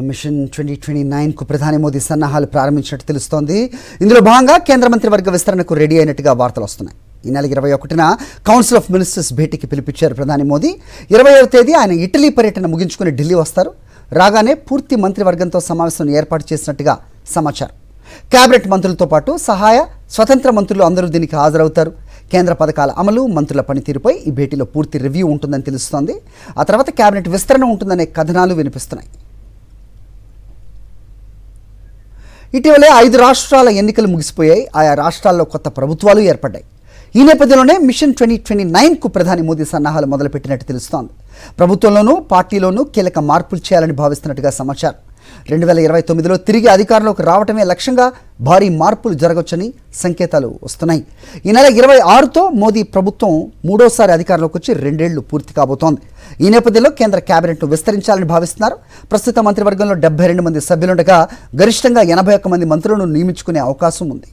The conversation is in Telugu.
మిషన్ 2029కు ప్రధాని మోదీ సన్నాహాలు ప్రారంభించినట్టు తెలుస్తోంది. ఇందులో భాగంగా కేంద్ర మంత్రివర్గ విస్తరణకు రెడీ అయినట్టుగా వార్తలు వస్తున్నాయి. ఈ నెల 21న కౌన్సిల్ ఆఫ్ మినిస్టర్స్ భేటీకి పిలిపించారు ప్రధాని మోదీ. 20వ తేదీ ఆయన ఇటలీ పర్యటన ముగించుకుని ఢిల్లీ వస్తారు. రాగానే పూర్తి మంత్రివర్గంతో సమావేశం ఏర్పాటు చేసినట్టుగా సమాచారం. కేబినెట్ మంత్రులతో పాటు సహాయ స్వతంత్ర మంత్రులు అందరూ దీనికి హాజరవుతారు. కేంద్ర పథకాల అమలు, మంత్రుల పనితీరుపై ఈ భేటీలో పూర్తి రివ్యూ ఉంటుందని తెలుస్తోంది. ఆ తర్వాత కేబినెట్ విస్తరణ ఉంటుందనే కథనాలు వినిపిస్తున్నాయి. ఇటీవలే 5 రాష్ట్రాల ఎన్నికలు ముగిసిపోయాయి. ఆయా రాష్ట్రాల్లో కొత్త ప్రభుత్వాలు ఏర్పడ్డాయి. ఈ నేపథ్యంలోనే మిషన్ 2029కు ప్రధాని మోదీ సన్నాహాలు మొదలుపెట్టినట్టు తెలుస్తోంది. ప్రభుత్వంలోనూ పార్టీలోనూ కీలక మార్పులు చేయాలని భావిస్తున్నట్టుగా సమాచారం. 2029లో తిరిగి అధికారంలోకి రావటమే లక్ష్యంగా భారీ మార్పులు జరగవచ్చని సంకేతాలు వస్తున్నాయి. ఈ నెల 26తో మోదీ ప్రభుత్వం మూడోసారి అధికారంలోకి వచ్చి 2 ఏళ్లు పూర్తి కాబోతోంది. ఈ నేపథ్యంలో కేంద్ర కేబినెట్ను విస్తరించాలని భావిస్తున్నారు. ప్రస్తుత మంత్రివర్గంలో 72 మంది సభ్యులుండగా గరిష్టంగా 81 మంది మంత్రులను నియమించుకునే అవకాశం ఉంది.